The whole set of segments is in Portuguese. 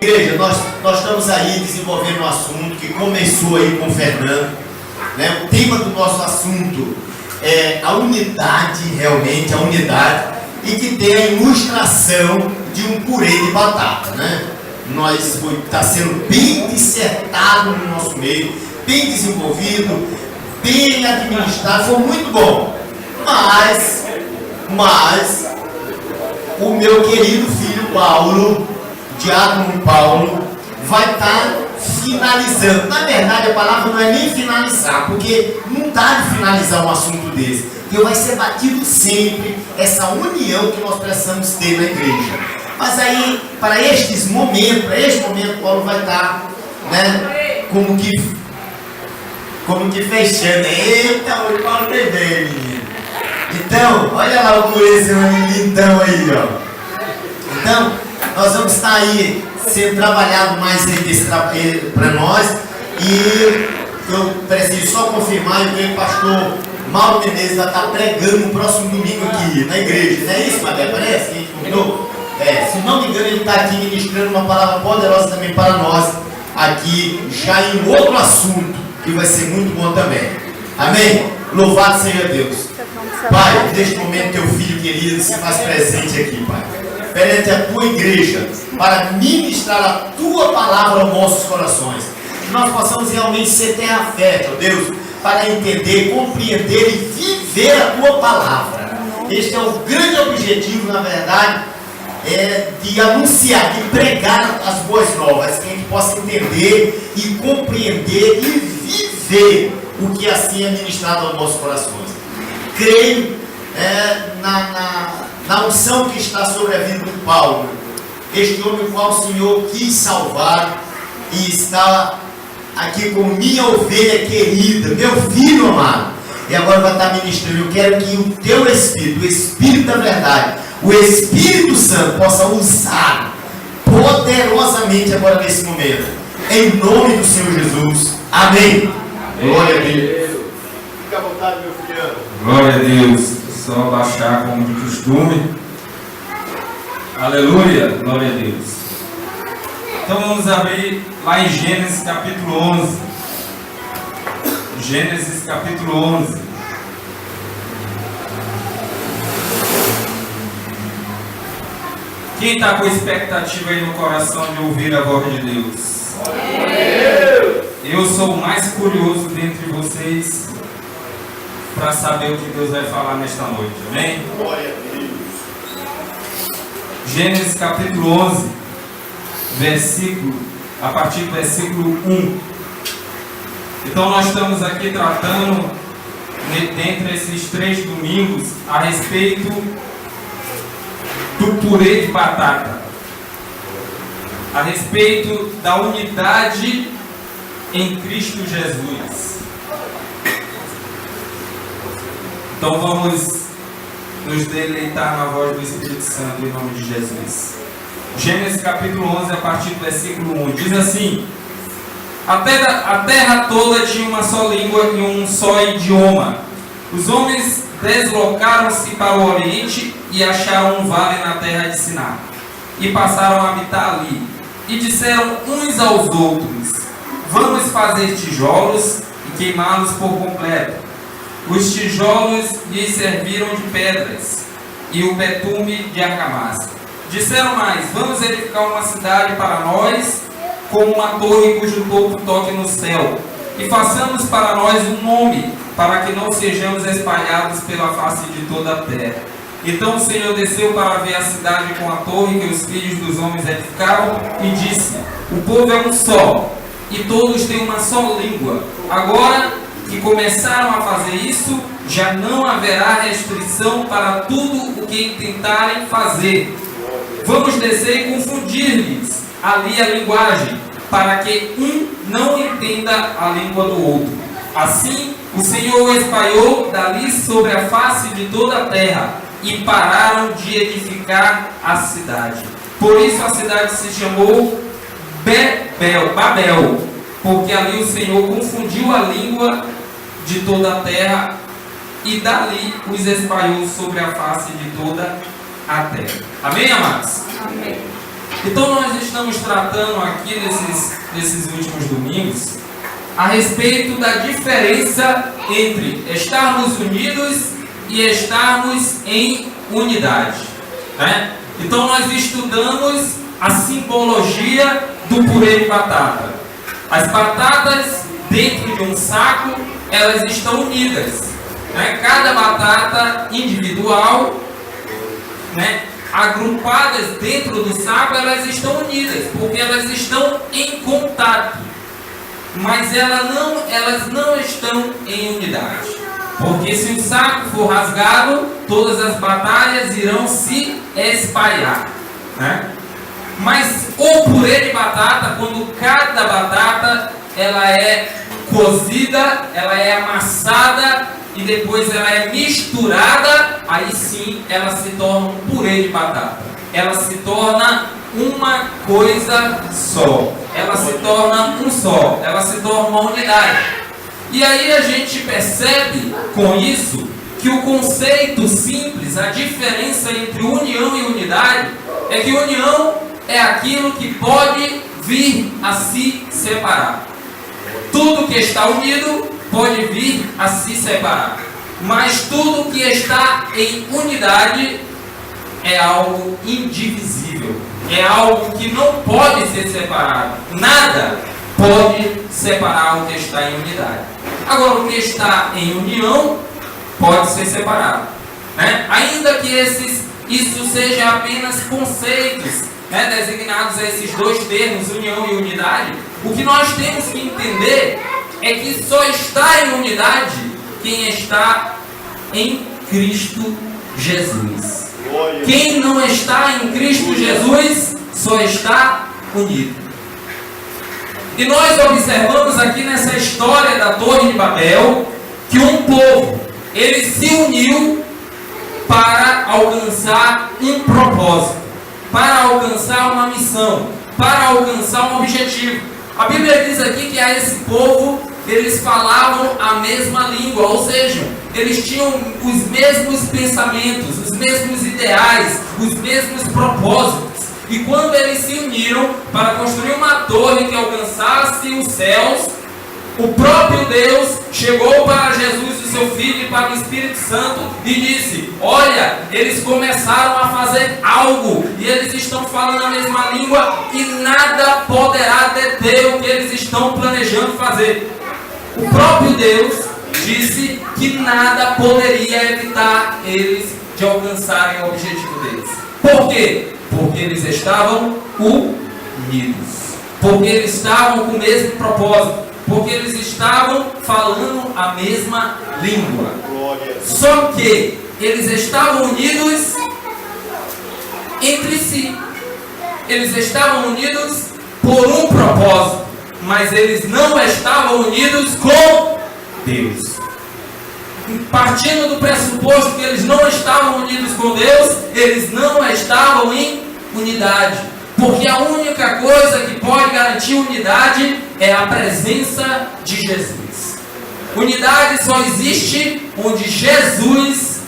Igreja, nós estamos aí desenvolvendo um assunto que começou aí com o Fernando, né? O tema do nosso assunto é a unidade, realmente a unidade, e que tem a ilustração de um purê de batata, né? Está sendo bem dissertado no nosso meio, bem desenvolvido, bem administrado, foi muito bom. Mas o meu querido filho Paulo, Diácono Paulo, vai estar finalizando. Na verdade, a palavra não é nem finalizar, porque não dá de finalizar um assunto desse, porque vai ser batido sempre essa união que nós precisamos ter na igreja. Mas aí, para este momento, Paulo vai estar, né, como que fechando. Eita, o Paulo tem bem, menino. Então, olha lá o coelho lindão aí, ó. Então, nós vamos estar aí sendo trabalhado mais para nós. E eu preciso só confirmar, eu creio que o pastor Mauro Menezes vai estar pregando no próximo domingo aqui na igreja. Não é isso, Mabé? Parece que a gente combinou? Se não me engano, ele está aqui ministrando uma palavra poderosa também para nós, aqui já em outro assunto, que vai ser muito bom também. Amém? Louvado seja Deus. Pai, neste momento teu filho querido se faz presente aqui, Pai, perante a tua igreja, para ministrar a tua palavra aos nossos corações. Que nós possamos realmente ser terra fértil, Deus, para entender, compreender e viver a tua palavra. Este é o grande objetivo, na verdade, de anunciar, de pregar as boas novas, que a gente possa entender e compreender e viver o que assim é ministrado aos nossos corações. Creio na unção que está sobre a vida de Paulo, este homem o qual o Senhor quis salvar e está aqui com minha ovelha querida, meu filho amado, e agora vai estar ministrando. Eu quero que o teu Espírito, o Espírito da verdade, o Espírito Santo possa usar poderosamente agora nesse momento, em nome do Senhor Jesus. Amém. Glória a Deus. Fica à vontade, meu filho. Glória a Deus. Só baixar como de costume. Aleluia. Glória a Deus. Então vamos abrir lá em Gênesis capítulo 11. Gênesis capítulo 11. Quem está com expectativa aí no coração de ouvir a voz de Deus? Eu sou o mais curioso dentre vocês para saber o que Deus vai falar nesta noite, amém? Glória a Deus. Gênesis capítulo 11, a partir do versículo 1. Então nós estamos aqui tratando, dentre esses 3 domingos, a respeito do purê de batata, a respeito da unidade em Cristo Jesus. Então vamos nos deleitar na voz do Espírito Santo em nome de Jesus. Gênesis capítulo 11, a partir do versículo 1, diz assim: a terra toda tinha uma só língua e um só idioma. Os homens deslocaram-se para o oriente e acharam um vale na terra de Siná, e passaram a habitar ali. E disseram uns aos outros: vamos fazer tijolos e queimá-los por completo. Os tijolos lhes serviram de pedras, e o betume de argamassa. Disseram mais: vamos edificar uma cidade para nós, com uma torre cujo topo toque no céu, e façamos para nós um nome, para que não sejamos espalhados pela face de toda a terra. Então o Senhor desceu para ver a cidade com a torre que os filhos dos homens edificaram, e disse: o povo é um só, e todos têm uma só língua. Agora que começaram a fazer isso, já não haverá restrição para tudo o que tentarem fazer. Vamos descer e confundir-lhes ali a linguagem, para que um não entenda a língua do outro. Assim, o Senhor o espalhou dali sobre a face de toda a terra, e pararam de edificar a cidade. Por isso a cidade se chamou Babel, porque ali o Senhor confundiu a língua de toda a terra, e dali os espalhou sobre a face de toda a terra. Amém, amados? Amém. Então nós estamos tratando aqui nesses últimos domingos a respeito da diferença entre estarmos unidos e estarmos em unidade, né? Então nós estudamos a simbologia do purê de batata. As batatas dentro de um saco, elas estão unidas, né? Cada batata individual, né, agrupadas dentro do saco, elas estão unidas, porque elas estão em contato, mas elas não estão em unidade, porque se o saco for rasgado, todas as batatas irão se espalhar, né? Mas o purê de batata, quando cada batata ela é cozida, ela é amassada e depois ela é misturada, aí sim ela se torna um purê de batata. Ela se torna uma coisa só. Ela se torna um só. Ela se torna uma unidade. E aí a gente percebe com isso que o conceito simples, a diferença entre união e unidade, é que união é aquilo que pode vir a se separar. Tudo que está unido pode vir a se separar, mas tudo que está em unidade é algo indivisível, é algo que não pode ser separado. Nada pode separar o que está em unidade. Agora, o que está em união pode ser separado, né? Ainda que isso seja apenas conceitos, né, designados a esses dois termos, união e unidade, o que nós temos que entender é que só está em unidade quem está em Cristo Jesus. Quem não está em Cristo Jesus só está unido. E nós observamos aqui nessa história da Torre de Babel que um povo, ele se uniu para alcançar um propósito, para alcançar uma missão, para alcançar um objetivo. A Bíblia diz aqui que a esse povo, eles falavam a mesma língua, ou seja, eles tinham os mesmos pensamentos, os mesmos ideais, os mesmos propósitos. E quando eles se uniram para construir uma torre que alcançasse os céus, o próprio Deus chegou para Jesus, o seu Filho, e para o Espírito Santo e disse: olha, eles começaram a fazer algo e eles estão falando a mesma língua e nada poderá deter o que eles estão planejando fazer. O próprio Deus disse que nada poderia evitar eles de alcançarem o objetivo deles. Por quê? Porque eles estavam unidos, porque eles estavam com o mesmo propósito, porque eles estavam falando a mesma língua. Só que eles estavam unidos entre si. Eles estavam unidos por um propósito, mas eles não estavam unidos com Deus. Partindo do pressuposto que eles não estavam unidos com Deus, eles não estavam em unidade. Porque a única coisa que pode garantir unidade é a presença de Jesus. Unidade só existe onde Jesus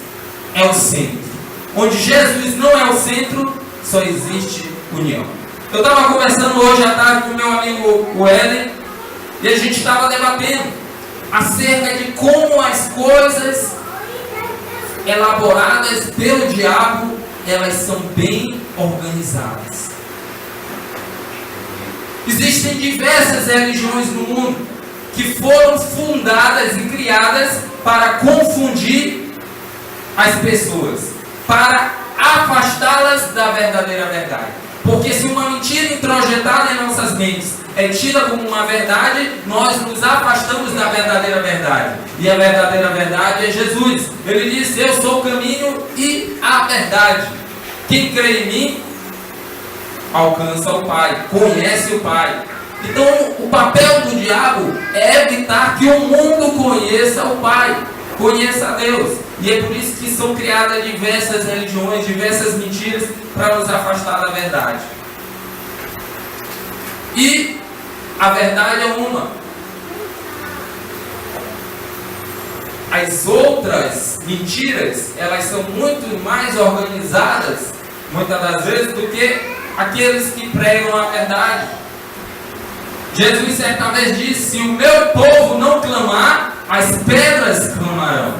é o centro. Onde Jesus não é o centro, só existe união. Eu estava conversando hoje à tarde com meu amigo Wellen e a gente estava debatendo acerca de como as coisas elaboradas pelo diabo, elas são bem organizadas. Existem diversas religiões no mundo que foram fundadas e criadas para confundir as pessoas, para afastá-las da verdadeira verdade. Porque se uma mentira introjetada em nossas mentes é tida como uma verdade, nós nos afastamos da verdadeira verdade. E a verdadeira verdade é Jesus. Ele disse: eu sou o caminho e a verdade. Quem crê em mim alcança o Pai, conhece o Pai. Então o papel do diabo é evitar que o mundo conheça o Pai, conheça a Deus. E é por isso que são criadas diversas religiões, diversas mentiras para nos afastar da verdade. E a verdade é uma. As outras mentiras, elas são muito mais organizadas, muitas das vezes, do que aqueles que pregam a verdade. Jesus certa vez disse: se o meu povo não clamar, as pedras clamarão.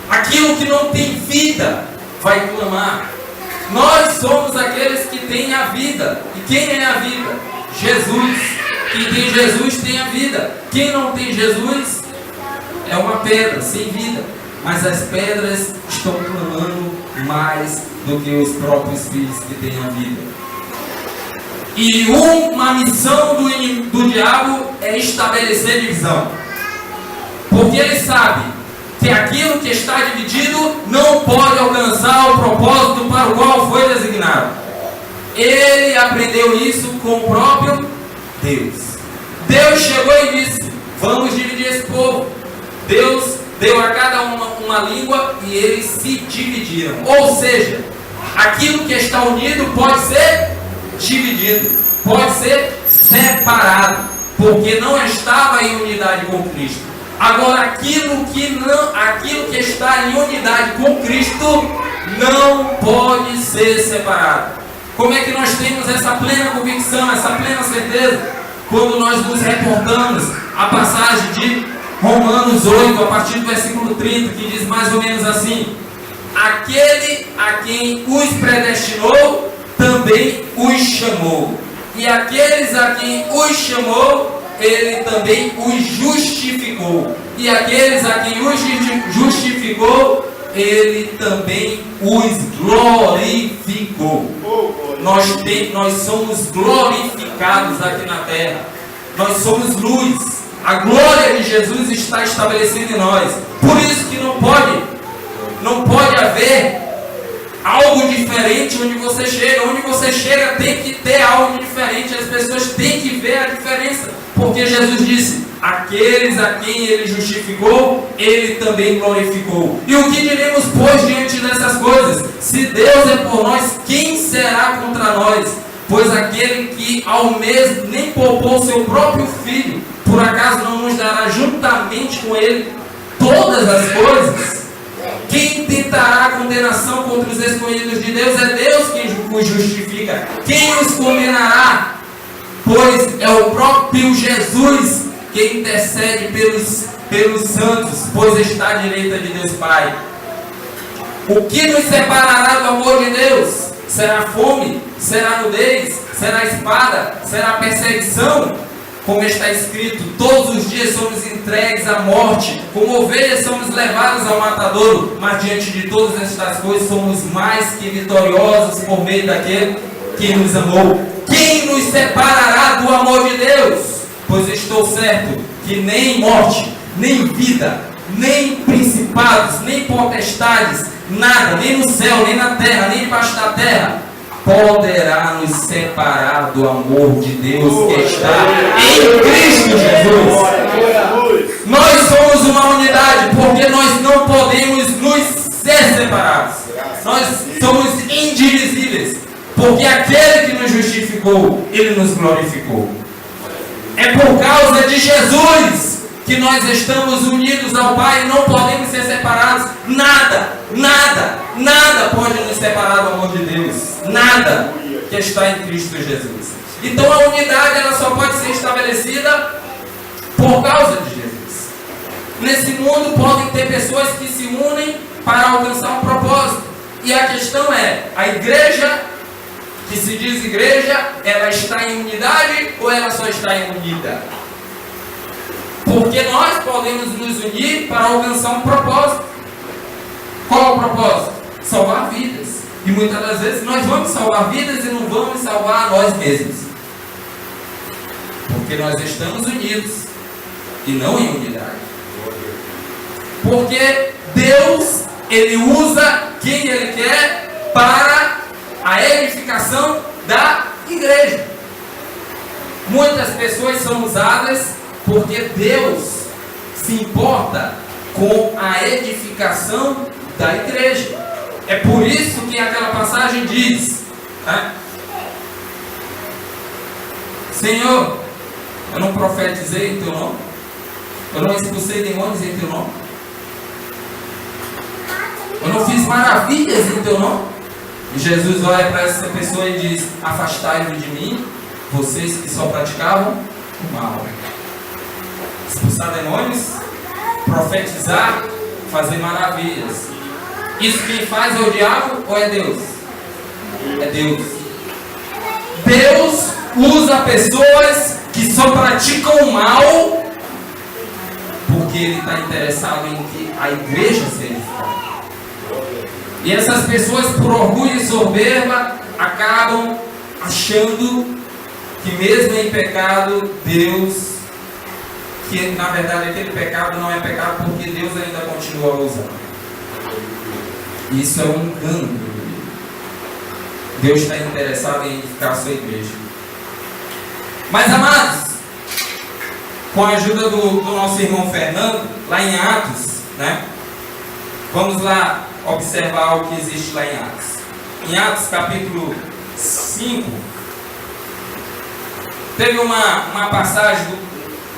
Aquilo que não tem vida vai clamar. Nós somos aqueles que têm a vida. E quem é a vida? Jesus. Quem tem Jesus tem a vida. Quem não tem Jesus é uma pedra sem vida. Mas as pedras estão clamando mais do que os próprios filhos que têm a vida. E uma missão do diabo é estabelecer divisão. Porque ele sabe que aquilo que está dividido não pode alcançar o propósito para o qual foi designado. Ele aprendeu isso com o próprio Deus. Deus chegou e disse: vamos dividir esse povo. Deus deu a cada uma língua e eles se dividiram. Ou seja, aquilo que está unido pode ser dividido, pode ser separado, porque não estava em unidade com Cristo. Agora, aquilo que está em unidade com Cristo não pode ser separado. Como é que nós temos essa plena convicção, essa plena certeza? Quando nós nos reportamos a passagem de Romanos 8, a partir do versículo 30, que diz mais ou menos assim: aquele a quem os predestinou, também os chamou. E aqueles a quem os chamou, ele também os justificou. E aqueles a quem os justificou, ele também os glorificou. Nós somos glorificados aqui na terra. Nós somos luz. A glória de Jesus está estabelecida em nós. Por isso que não pode haver algo diferente onde você chega. Onde você chega tem que ter algo diferente. As pessoas têm que ver a diferença. Porque Jesus disse: aqueles a quem ele justificou, ele também glorificou. E o que diremos, pois, diante dessas coisas? Se Deus é por nós, quem será contra nós? Pois aquele que ao mesmo nem poupou seu próprio filho, por acaso não nos dará juntamente com ele todas as coisas? Quem tentará a condenação contra os escolhidos de Deus? É Deus quem os justifica. Quem os condenará? Pois é o próprio Jesus que intercede pelos santos, pois está à direita de Deus Pai. O que nos separará do amor de Deus? Será fome? Será nudez? Será espada? Será perseguição? Como está escrito: todos os dias somos entregues à morte, como ovelhas somos levadas ao matadouro, mas diante de todas estas coisas somos mais que vitoriosos por meio daquele que nos amou. Quem nos separará do amor de Deus? Pois estou certo que nem morte, nem vida, nem principados, nem potestades, nada, nem no céu, nem na terra, nem debaixo da terra, poderá nos separar do amor de Deus que está em Cristo Jesus. Nós somos uma unidade, porque nós não podemos nos ser separados. Nós somos indivisíveis, porque aquele que nos justificou, ele nos glorificou. É por causa de Jesus que nós estamos unidos ao Pai e não podemos ser separados. Nada pode nos separar do amor de Deus. Nada que está em Cristo Jesus. Então a unidade ela só pode ser estabelecida por causa de Jesus. Nesse mundo podem ter pessoas que se unem para alcançar um propósito. E a questão é, a igreja que se diz igreja, ela está em unidade ou ela só está em unida? Porque nós podemos nos unir para alcançar um propósito. Qual o propósito? Salvar vidas. E muitas das vezes nós vamos salvar vidas e não vamos salvar a nós mesmos. Porque nós estamos unidos e não em unidade. Porque Deus, Ele usa quem Ele quer para a edificação da igreja. Muitas pessoas são usadas porque Deus se importa com a edificação da igreja. É por isso que aquela passagem diz, né? Senhor, eu não profetizei em teu nome, eu não expulsei demônios em teu nome, eu não fiz maravilhas em teu nome. E Jesus olha para essa pessoa e diz: afastai-vos de mim, vocês que só praticavam o mal. Expulsar demônios, profetizar, fazer maravilhas. Isso quem faz é o diabo ou é Deus? É Deus. Deus usa pessoas que só praticam o mal porque Ele está interessado em que a igreja seja forte. E essas pessoas, por orgulho e soberba, acabam achando que mesmo em pecado, Deus, que na verdade aquele pecado não é pecado porque Deus ainda continua a usar. Isso é um engano. Deus está interessado em edificar a sua igreja. Mas, amados, com a ajuda do nosso irmão Fernando, lá em Atos, né? Vamos lá observar o que existe lá em Atos. Em Atos capítulo 5, teve uma passagem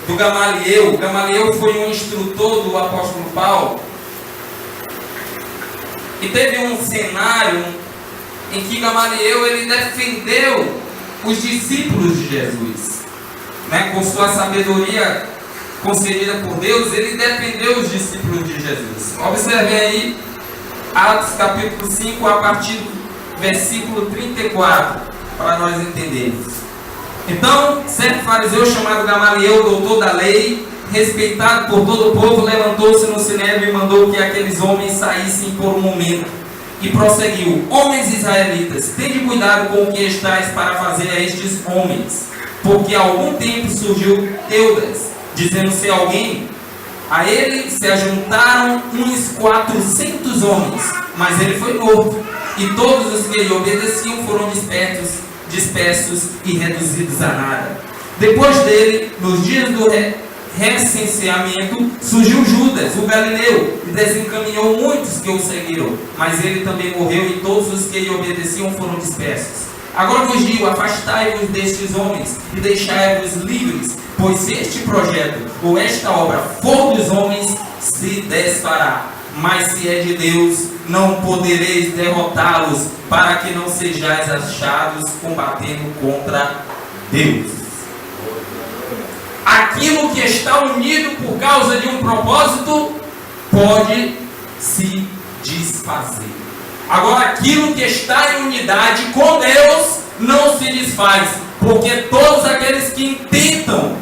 do Gamaliel. Gamaliel foi um instrutor do apóstolo Paulo. E teve um cenário em que Gamaliel ele defendeu os discípulos de Jesus, né? Com sua sabedoria concedida por Deus, ele defendeu os discípulos de Jesus. Observem aí Atos capítulo 5 a partir do versículo 34, para nós entendermos. Então, certo fariseu chamado Gamaliel, doutor da lei, respeitado por todo o povo, levantou-se no sinédrio e mandou que aqueles homens saíssem por um momento. E prosseguiu: homens israelitas, tende cuidado com o que estáis para fazer a estes homens, porque há algum tempo surgiu Teudas, dizendo ser alguém. A ele se ajuntaram uns 400 homens, mas ele foi morto, e todos os que lhe obedeciam foram dispersos e reduzidos a nada. Depois dele, nos dias do recenseamento, surgiu Judas, o Galileu, e desencaminhou muitos que o seguiram, mas ele também morreu e todos os que lhe obedeciam foram dispersos. Agora vos digo: afastai-vos destes homens e deixai-vos livres, pois se este projeto ou esta obra for dos homens, se desfará, mas se é de Deus, não podereis derrotá-los, para que não sejais achados combatendo contra Deus. Aquilo que está unido por causa de um propósito pode se desfazer. Agora, aquilo que está em unidade com Deus não se desfaz, porque todos aqueles que intentam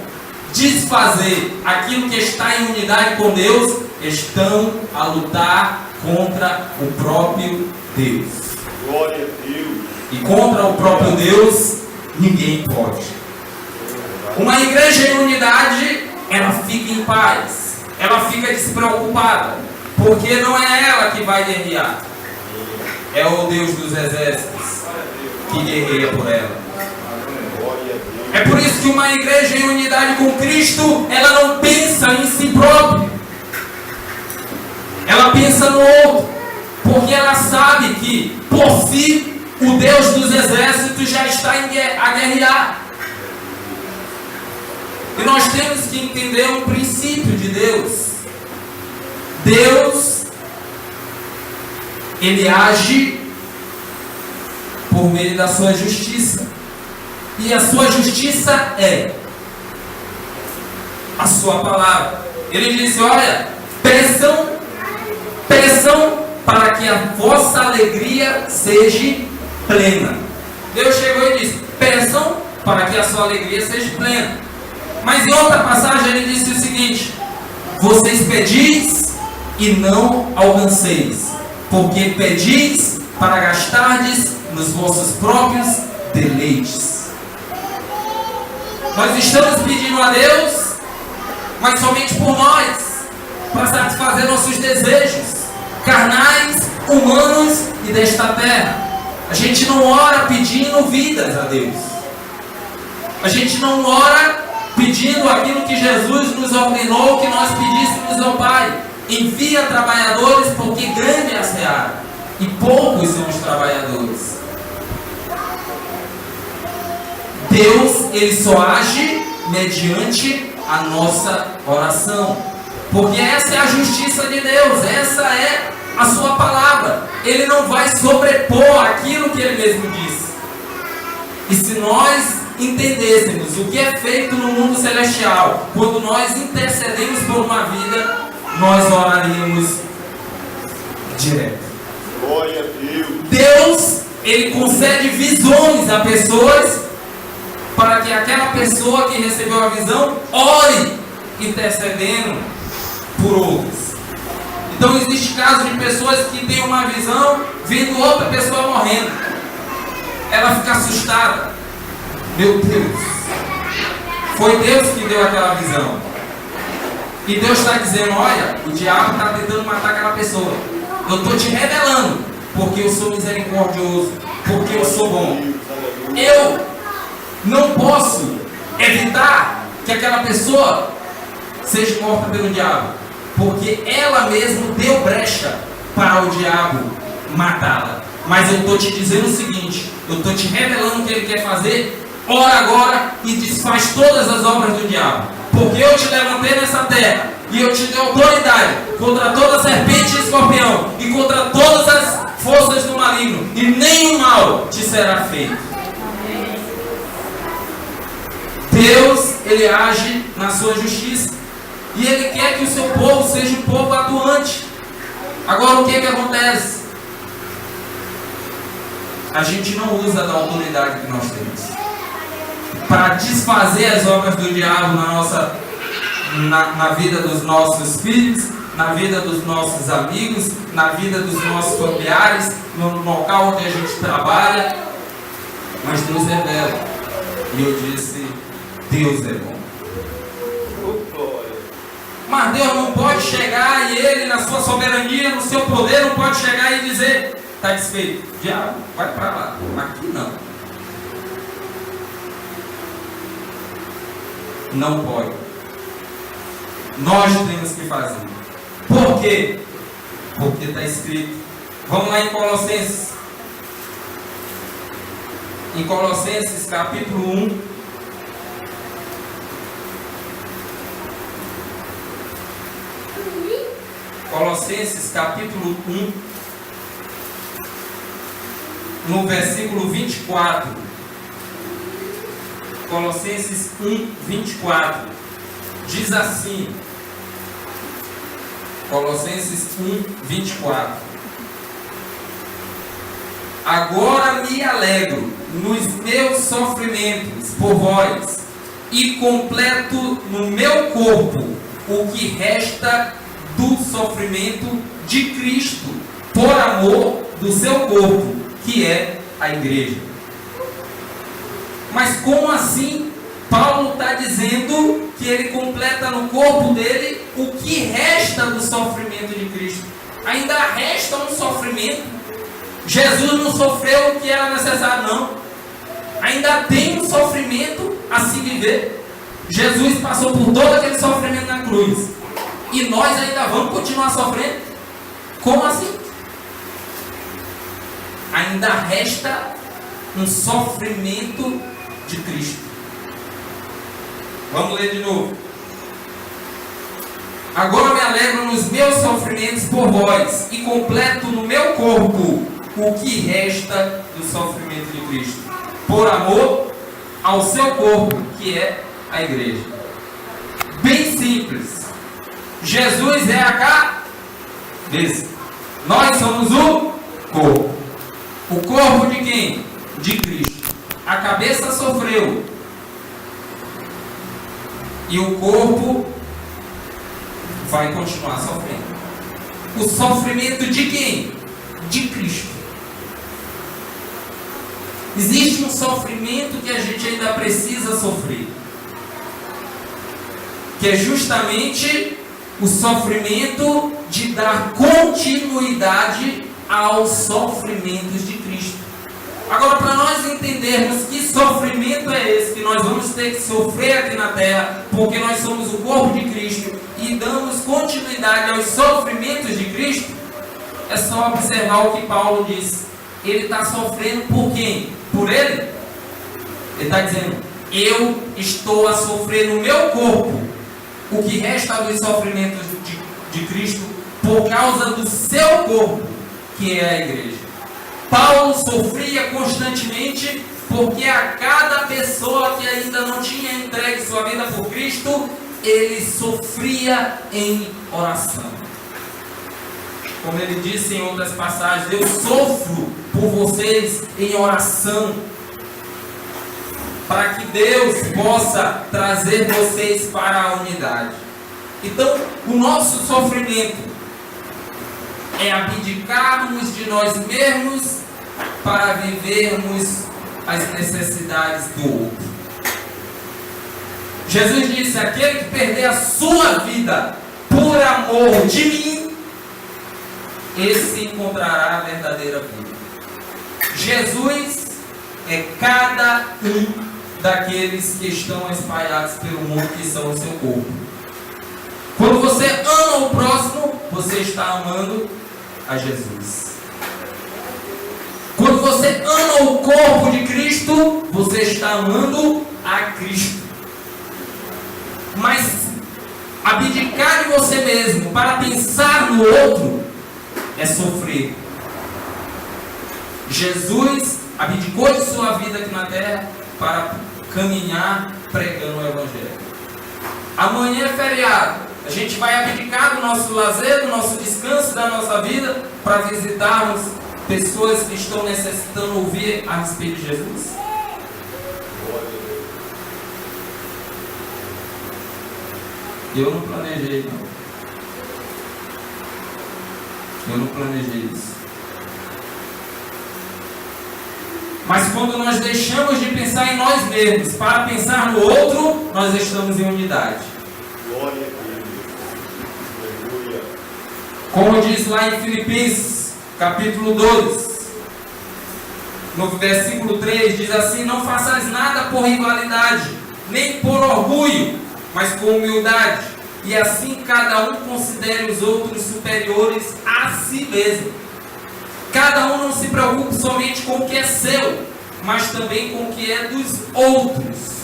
desfazer aquilo que está em unidade com Deus estão a lutar contra o próprio Deus. Glória a Deus. E contra o próprio Deus ninguém pode. Uma igreja em unidade, ela fica em paz, ela fica despreocupada, porque não é ela que vai guerrear, é o Deus dos exércitos que guerreia por ela. É por isso que uma igreja em unidade com Cristo, ela não pensa em si própria, ela pensa no outro, porque ela sabe que por si o Deus dos exércitos já está a guerrear. E nós temos que entender um princípio de Deus. Deus, Ele age por meio da sua justiça. E a sua justiça é a sua palavra. Ele disse: olha, peçam para que a vossa alegria seja plena. Deus chegou e disse: peçam para que a sua alegria seja plena. Mas em outra passagem ele disse o seguinte: vocês pedis e não alcanceis, porque pedis para gastardes nos vossos próprios deleites. Nós estamos pedindo a Deus, mas somente por nós, para satisfazer nossos desejos carnais, humanos e desta terra. A gente não ora pedindo vidas a Deus. A gente não ora pedindo aquilo que Jesus nos ordenou que nós pedíssemos ao Pai: envia trabalhadores, porque grande é a seara e poucos são os trabalhadores. Deus, Ele só age mediante a nossa oração, porque essa é a justiça de Deus, essa é a sua palavra. Ele não vai sobrepor aquilo mesmo disse. E se nós entendêssemos o que é feito no mundo celestial, quando nós intercedemos por uma vida, nós oraríamos direto. Glória a Deus. Deus, Ele concede visões a pessoas para que aquela pessoa que recebeu a visão ore intercedendo por outros. Então existe casos de pessoas que têm uma visão vendo outra pessoa morrendo. Ela fica assustada. Meu Deus, foi Deus que deu aquela visão. E Deus está dizendo, olha, o diabo está tentando matar aquela pessoa. Eu estou te revelando, porque eu sou misericordioso, porque eu sou bom. Eu não posso evitar que aquela pessoa seja morta pelo diabo, porque ela mesma deu brecha para o diabo matá-la. Mas eu estou te dizendo o seguinte, eu estou te revelando o que ele quer fazer. Ora agora e desfaz todas as obras do diabo, porque eu te levantei nessa terra e eu te dei autoridade contra toda serpente e escorpião e contra todas as forças do maligno, e nenhum mal te será feito. Deus, Ele age na sua justiça e Ele quer que o seu povo seja um povo atuante. Agora o que acontece? A gente não usa da autoridade que nós temos para desfazer as obras do diabo na vida dos nossos filhos, na vida dos nossos amigos, na vida dos nossos familiares, no local onde a gente trabalha. Mas Deus revela. E eu disse, Deus é bom. Mas Deus não pode chegar e Ele, na sua soberania, no seu poder, não pode chegar e dizer, está desfeito, diabo, vai para lá. Aqui não. Não pode. Nós temos que fazer. Por quê? Porque está escrito. Vamos lá em Colossenses. Em Colossenses capítulo 1. Colossenses capítulo 1. No versículo 24. Colossenses 1, 24. Diz assim. Colossenses 1, 24. Agora me alegro nos meus sofrimentos por vós, e completo no meu corpo o que resta do sofrimento de Cristo, por amor do seu corpo, que é a igreja. Mas como assim Paulo está dizendo que ele completa no corpo dele o que resta do sofrimento de Cristo? Ainda resta um sofrimento. Jesus não sofreu o que era necessário, não. Ainda tem um sofrimento a se viver. Jesus passou por todo aquele sofrimento na cruz. E nós ainda vamos continuar sofrendo? Como assim? Ainda resta um sofrimento de Cristo. Vamos ler de novo. Agora me alegro nos meus sofrimentos por vós, e completo no meu corpo o que resta do sofrimento de Cristo, por amor ao seu corpo, que é a igreja. Bem simples. Jesus é a cabeça. Nós somos o corpo. O corpo de quem? De Cristo. A cabeça sofreu. E o corpo vai continuar sofrendo. O sofrimento de quem? De Cristo. Existe um sofrimento que a gente ainda precisa sofrer, que é justamente o sofrimento de dar continuidade aos sofrimentos de Cristo. Agora, para nós entendermos que sofrimento é esse que nós vamos ter que sofrer aqui na terra, porque nós somos o corpo de Cristo e damos continuidade aos sofrimentos de Cristo, é só observar o que Paulo diz. Ele está sofrendo por quem? Por ele? Ele está dizendo, eu estou a sofrer no meu corpo o que resta dos sofrimentos de Cristo por causa do seu corpo, que é a igreja. Paulo sofria constantemente porque a cada pessoa que ainda não tinha entregue sua vida por Cristo, ele sofria em oração. Como ele disse em outras passagens, eu sofro por vocês em oração, para que Deus possa trazer vocês para a unidade. Então, o nosso sofrimento é abdicarmos de nós mesmos para vivermos as necessidades do outro. Jesus disse: aquele que perder a sua vida por amor de mim, esse encontrará a verdadeira vida. Jesus é cada um daqueles que estão espalhados pelo mundo, que são o seu corpo. Quando você ama o próximo, você está amando a Jesus. Quando você ama o corpo de Cristo, você está amando a Cristo. Mas abdicar de você mesmo para pensar no outro é sofrer. Jesus abdicou de sua vida aqui na terra para caminhar pregando o Evangelho. Amanhã é feriado. A gente vai abdicar do nosso lazer, do nosso descanso, da nossa vida, para visitarmos pessoas que estão necessitando ouvir a respeito de Jesus. Eu não planejei, não. Eu não planejei isso. Mas quando nós deixamos de pensar em nós mesmos para pensar no outro, nós estamos em unidade. Glória a Deus. Aleluia. Como diz lá em Filipenses, capítulo 2, no versículo 3, diz assim: não façais nada por rivalidade, nem por orgulho, mas com humildade, e assim cada um considere os outros superiores a si mesmo. Cada um não se preocupe somente com o que é seu, mas também com o que é dos outros.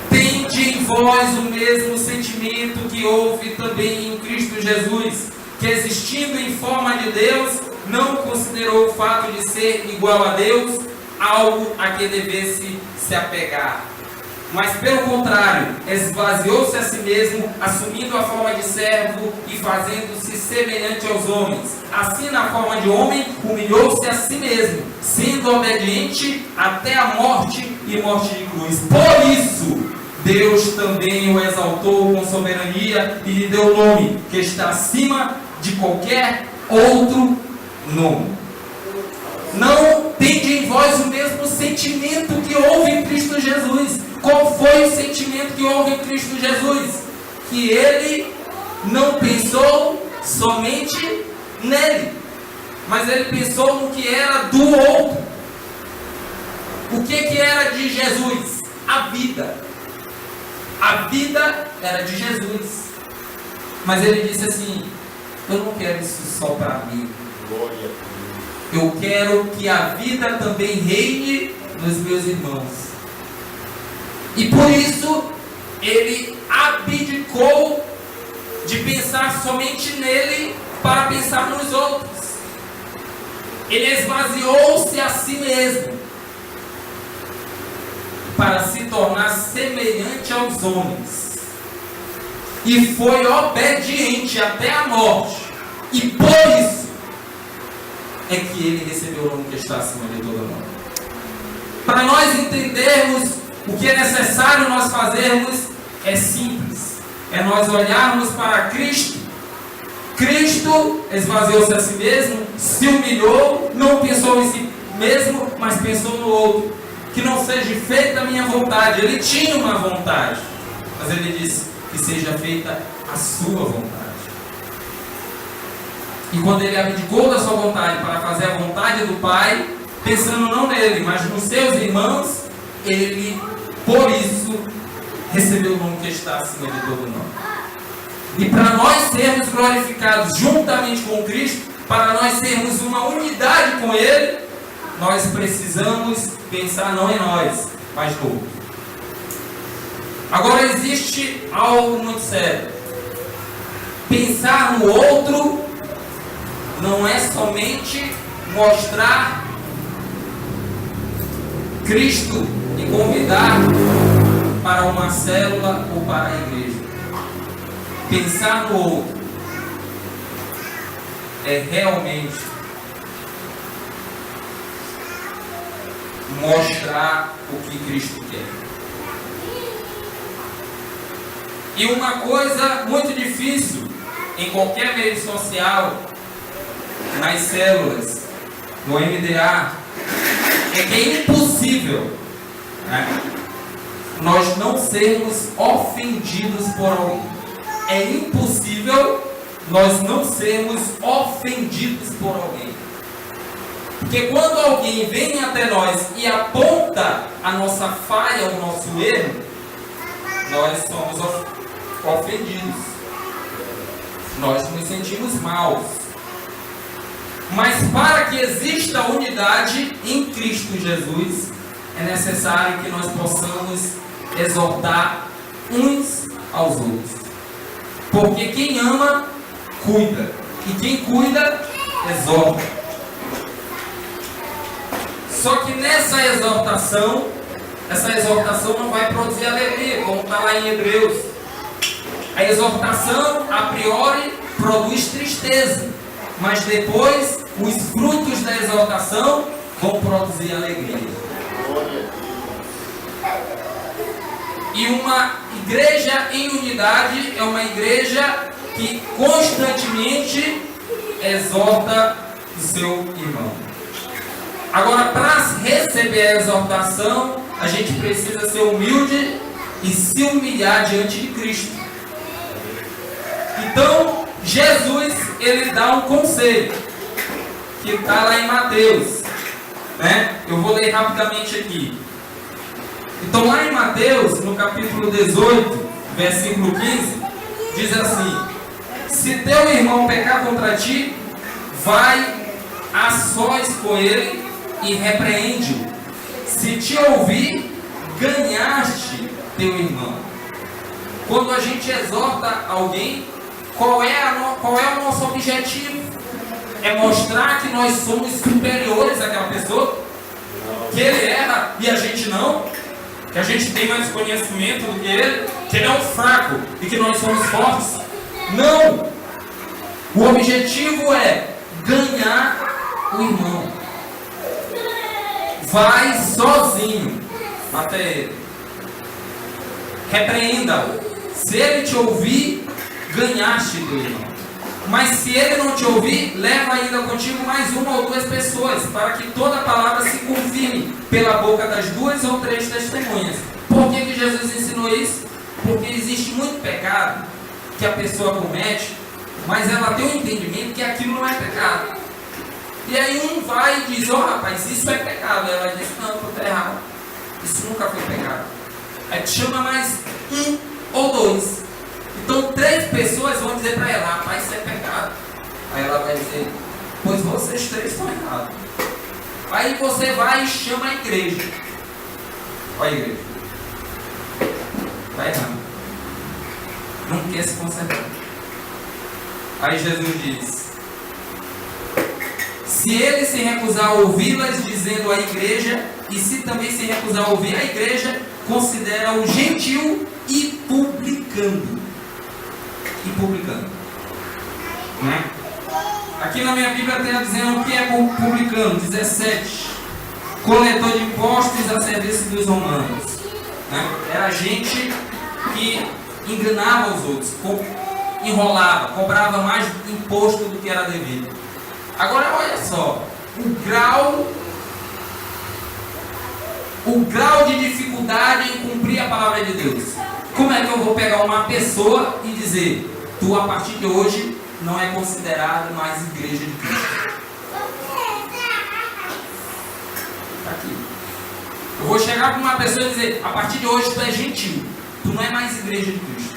Tende em vós o mesmo sentimento que houve também em Cristo Jesus, que existindo em forma de Deus, não considerou o fato de ser igual a Deus algo a que devesse se apegar. Mas pelo contrário, esvaziou-se a si mesmo, assumindo a forma de servo e fazendo-se semelhante aos homens. Assim, na forma de homem, humilhou-se a si mesmo, sendo obediente até a morte e morte de cruz. Por isso, Deus também o exaltou com soberania e lhe deu o nome que está acima de qualquer outro nome. Não tende em vós o mesmo sentimento que houve em Cristo Jesus. Qual foi o sentimento que houve em Cristo Jesus? Que ele não pensou somente nele, mas ele pensou no que era do outro. O que era de Jesus? A vida. A vida era de Jesus. Mas ele disse assim: eu não quero isso só para mim. Glória a Deus. Eu quero que a vida também reine nos meus irmãos. E por isso, ele abdicou de pensar somente nele para pensar nos outros. Ele esvaziou-se a si mesmo para se tornar semelhante aos homens. E foi obediente até a morte. E por isso é que ele recebeu o nome que está acima de todo nome. Para nós entendermos o que é necessário nós fazermos, é simples. É nós olharmos para Cristo. Cristo esvaziou-se a si mesmo, se humilhou, não pensou em si mesmo, mas pensou no outro. Que não seja feita a minha vontade. Ele tinha uma vontade, mas ele disse que seja feita a sua vontade. E quando ele abdicou da sua vontade para fazer a vontade do Pai, pensando não nele, mas nos seus irmãos, ele, por isso, recebeu o nome que está acima de todo nome. E para nós sermos glorificados juntamente com Cristo, para nós sermos uma unidade com Ele, nós precisamos pensar não em nós, mas no outro. Agora existe algo muito sério. Pensar no outro não é somente mostrar Cristo e convidar para uma célula ou para a igreja. Pensar no outro é realmente mostrar o que Cristo quer. E uma coisa muito difícil em qualquer meio social, nas células, no MDA, é que é impossível, né, nós não sermos ofendidos por alguém. É impossível nós não sermos ofendidos por alguém. Porque quando alguém vem até nós e aponta a nossa falha, o nosso erro, nós somos ofendidos. Nós nos sentimos maus. Mas para que exista unidade em Cristo Jesus, é necessário que nós possamos exortar uns aos outros. Porque quem ama, cuida. E quem cuida, exorta. Só que nessa exortação, essa exortação não vai produzir alegria, como está lá em Hebreus. A exortação, a priori, produz tristeza. Mas depois, os frutos da exortação vão produzir alegria. E uma igreja em unidade é uma igreja que constantemente exorta o seu irmão. Agora, para receber a exortação, a gente precisa ser humilde e se humilhar diante de Cristo. Então, Jesus, ele dá um conselho, que está lá em Mateus, né? Eu vou ler rapidamente aqui. Então, lá em Mateus, no capítulo 18, versículo 15, diz assim: se teu irmão pecar contra ti, vai a sós com ele e repreende-o. Se te ouvir, ganhaste teu irmão. Quando a gente exorta alguém, qual é o nosso objetivo? É mostrar que nós somos superiores àquela pessoa? Que ele erra e a gente não? Que a gente tem mais conhecimento do que ele? Que ele é um fraco e que nós somos fortes? Não! O objetivo é ganhar o irmão. Vai sozinho até ele. Repreenda-o. Se ele te ouvir, ganhaste teu irmão. Mas se ele não te ouvir, leva ainda contigo mais uma ou duas pessoas, para que toda a palavra se confirme pela boca das 2 ou 3 testemunhas. Por que Jesus ensinou isso? Porque existe muito pecado que a pessoa comete, mas ela tem um entendimento que aquilo não é pecado. E aí um vai e diz: ó, rapaz, isso é pecado. Ela diz: não, tu tá errado. Isso nunca foi pecado. Aí te chama mais 1 ou 2. Então 3 pessoas vão dizer para ela: rapaz, isso é pecado. Aí ela vai dizer: pois vocês 3 estão errados. Aí você vai e chama a igreja. Olha a igreja. Está errado. Não quer se consertar. Aí Jesus diz: se ele se recusar a ouvi-las, dizendo à igreja, e se também se recusar a ouvir a igreja, considera-o gentil e publicano. E publicano. Né? Aqui na minha Bíblia tem dizendo o que é publicano. 17. Coletor de impostos a serviço dos romanos. Né? Era gente que enganava os outros, enrolava, cobrava mais imposto do que era devido. Agora olha só, o grau de dificuldade em cumprir a palavra de Deus. Como é que eu vou pegar uma pessoa e dizer: tu a partir de hoje não é considerado mais igreja de Cristo? Tá aqui. Eu vou chegar para uma pessoa e dizer: a partir de hoje tu é gentil, tu não é mais igreja de Cristo.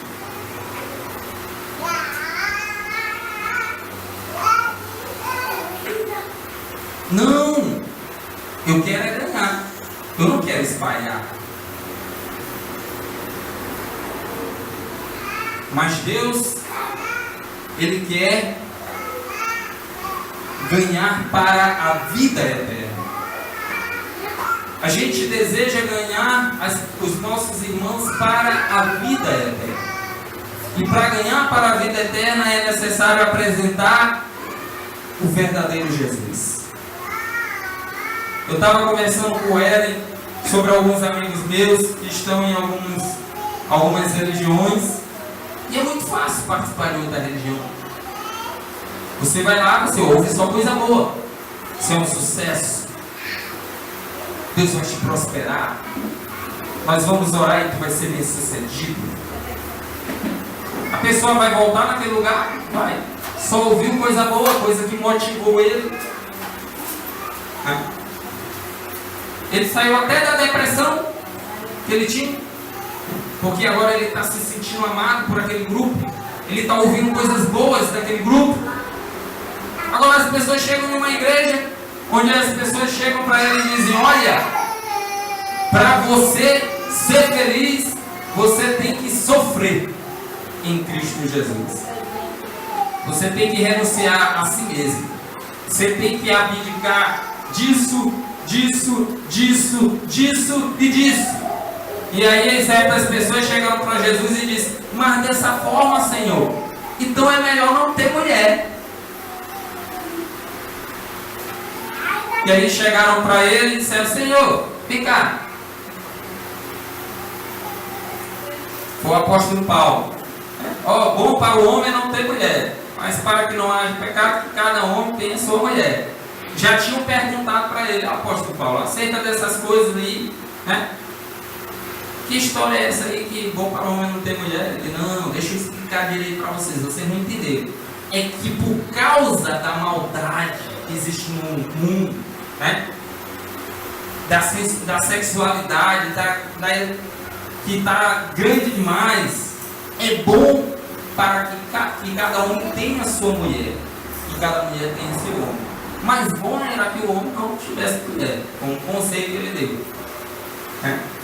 Não! Eu quero é ganhar. Eu não quero espalhar. Mas Deus, Ele quer ganhar para a vida eterna. A gente deseja ganhar os nossos irmãos para a vida eterna. E para ganhar para a vida eterna é necessário apresentar o verdadeiro Jesus. Eu estava conversando com o Ellen sobre alguns amigos meus que estão em algumas religiões. E é muito fácil participar de outra religião. Você vai lá, você ouve só coisa boa. Você é um sucesso. Deus vai te prosperar. Nós vamos orar e tu vai ser bem sucedido. A pessoa vai voltar naquele lugar? Vai. Só ouviu coisa boa, coisa que motivou ele. Ele saiu até da depressão que ele tinha. Porque agora ele está se sentindo amado por aquele grupo. Ele está ouvindo coisas boas daquele grupo. Agora as pessoas chegam numa igreja onde as pessoas chegam para ele e dizem: olha, para você ser feliz, você tem que sofrer em Cristo Jesus. Você tem que renunciar a si mesmo. Você tem que abdicar disso e disso. E aí certas pessoas chegam para Jesus e dizem: mas dessa forma, Senhor, então é melhor não ter mulher. E aí chegaram para ele e disseram: Senhor, vem cá. Foi o apóstolo Paulo. Bom para o homem não ter mulher, mas para que não haja pecado, que cada homem tenha sua mulher. Já tinham perguntado para ele: apóstolo Paulo, aceita dessas coisas aí, né? Que história é essa aí que bom para o homem não ter mulher? Ele: não, deixa eu explicar direito para vocês não entenderam. É que por causa da maldade que existe no mundo, né? Da sexualidade, que está grande demais, é bom para que cada homem tenha a sua mulher e cada mulher tenha seu homem. Mas bom era que o homem não tivesse mulher, com o conceito que ele deu.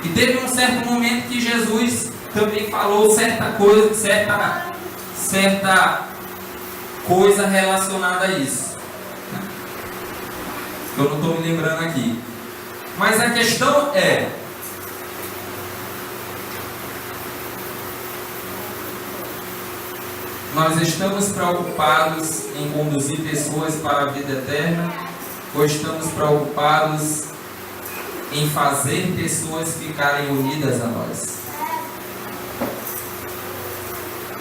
E teve um certo momento que Jesus também falou certa coisa relacionada a isso. Eu não estou me lembrando aqui. Mas a questão é: nós estamos preocupados em conduzir pessoas para a vida eterna, ou estamos preocupados em fazer pessoas ficarem unidas a nós?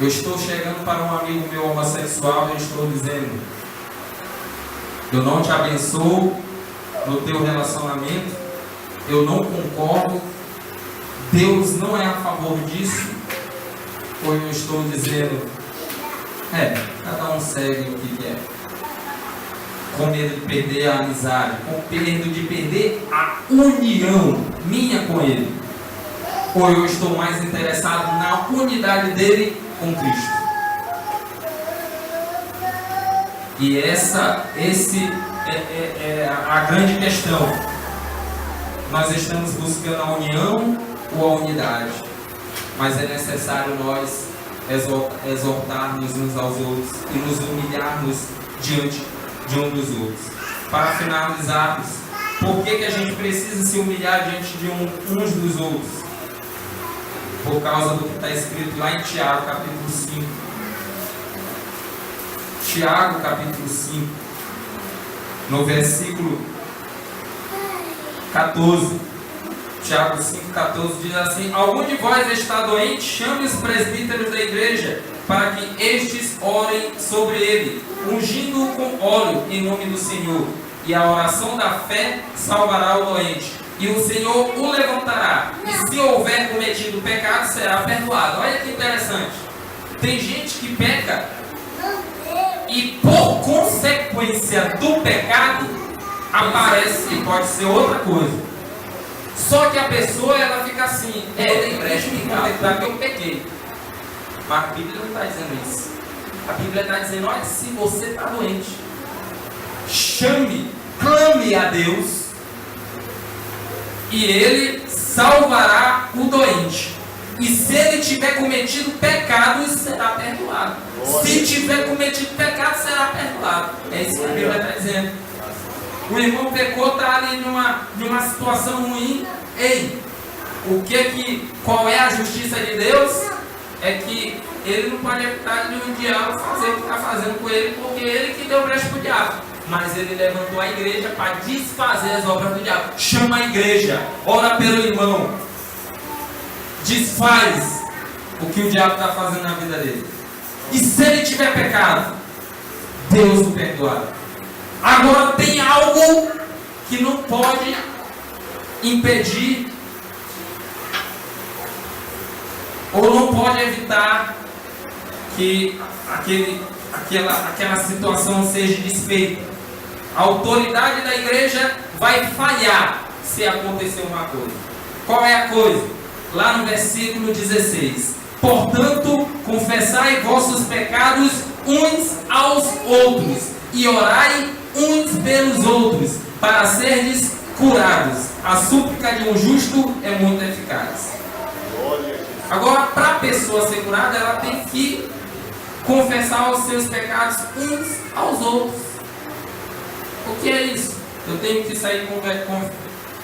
Eu estou chegando para um amigo meu homossexual e estou dizendo: eu não te abençoo no teu relacionamento, eu não concordo, Deus não é a favor disso. Ou eu estou dizendo: cada um segue o que quer, com medo de perder a amizade, com medo de perder a união minha com ele? Ou eu estou mais interessado na unidade dele com Cristo? E essa é a grande questão. Nós estamos buscando a união ou a unidade? Mas é necessário nós exortarmos uns aos outros e nos humilharmos diante de um dos outros. Para finalizarmos, por que a gente precisa se humilhar diante de uns dos outros? Por causa do que está escrito lá em Tiago, capítulo 5. Tiago, capítulo 5, no versículo 14. Tiago 5,14 diz assim: algum de vós está doente, chame os presbíteros da igreja, para que estes orem sobre ele, ungindo-o com óleo em nome do Senhor. E a oração da fé salvará o doente, e o Senhor o levantará. E se houver cometido pecado, será perdoado. Olha que interessante. Tem gente que peca, e por consequência do pecado, aparece, e pode ser outra coisa. Só que a pessoa, ela fica assim: eu pequei. Mas a Bíblia não está dizendo isso. A Bíblia está dizendo: olha, se você está doente, clame a Deus, e Ele salvará o doente. E se ele tiver cometido pecados, será perdoado. Se tiver cometido pecado, será perdoado. É isso que a Bíblia está dizendo. O irmão pecou, está ali numa situação ruim. Ei, qual é a justiça de Deus? É que ele não pode evitar de um diabo fazer o que está fazendo com ele, porque ele que deu brecha para o diabo. Mas ele levantou a igreja para desfazer as obras do diabo. Chama a igreja, ora pelo irmão, desfaz o que o diabo está fazendo na vida dele. E se ele tiver pecado, Deus o perdoará. Agora tem algo que não pode impedir ou não pode evitar que aquela situação seja desfeita. A autoridade da igreja vai falhar se acontecer uma coisa. Qual é a coisa? Lá no versículo 16: portanto, confessai vossos pecados uns aos outros e orai uns pelos outros para serdes curados. A súplica de um justo é muito eficaz. Agora, para a pessoa ser curada, ela tem que confessar os seus pecados uns aos outros. O que é isso? Eu tenho que sair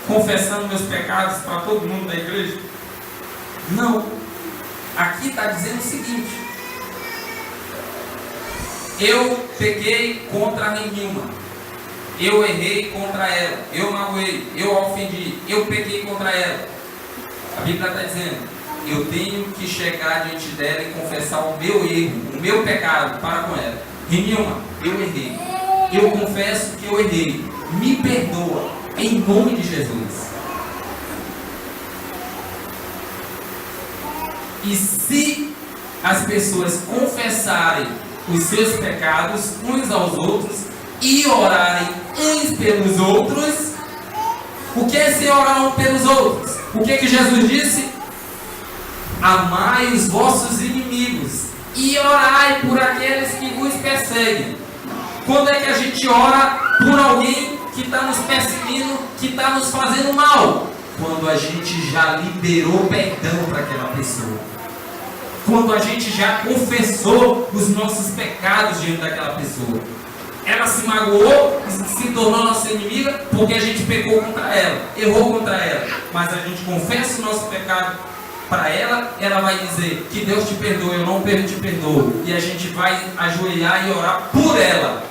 confessando meus pecados para todo mundo da igreja? Não. Aqui está dizendo o seguinte: eu pequei contra a Renilma, eu errei contra ela, eu magoei, eu a ofendi, eu pequei contra ela. A Bíblia está dizendo: eu tenho que chegar diante dela e confessar o meu erro, o meu pecado para com ela. Renilma, eu errei. Eu confesso que eu errei. Me perdoa, em nome de Jesus. E se as pessoas confessarem os seus pecados uns aos outros e orarem uns pelos outros, o que é se orar uns pelos outros? O que é que Jesus disse? Amai os vossos inimigos e orai por aqueles que vos perseguem. Quando é que a gente ora por alguém que está nos perseguindo, que está nos fazendo mal? Quando a gente já liberou perdão para aquela pessoa. Quando a gente já confessou os nossos pecados diante daquela pessoa. Ela se magoou, se tornou nossa inimiga porque a gente pecou contra ela, errou contra ela. Mas a gente confessa o nosso pecado para ela, ela vai dizer que Deus te perdoa, eu não te perdoo. E a gente vai ajoelhar e orar por ela.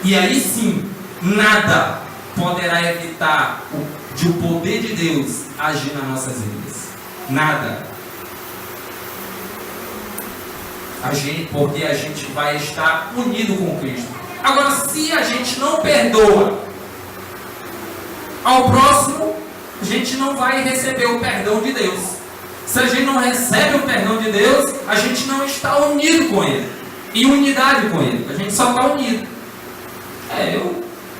E aí sim, nada poderá evitar o poder de Deus agir nas nossas vidas. Nada. Porque a gente vai estar unido com Cristo. Agora, se a gente não perdoa ao próximo, a gente não vai receber o perdão de Deus. Se a gente não recebe o perdão de Deus, a gente não está unido com Ele, em unidade com Ele. A gente só está unido.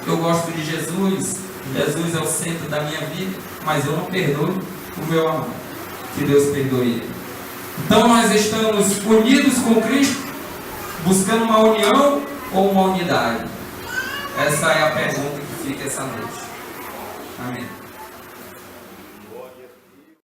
Eu gosto de Jesus. Jesus é o centro da minha vida, mas eu não perdoo o meu amor. Que Deus perdoe ele. Então nós estamos unidos com Cristo, buscando uma união ou uma unidade? Essa é a pergunta que fica essa noite. Amém.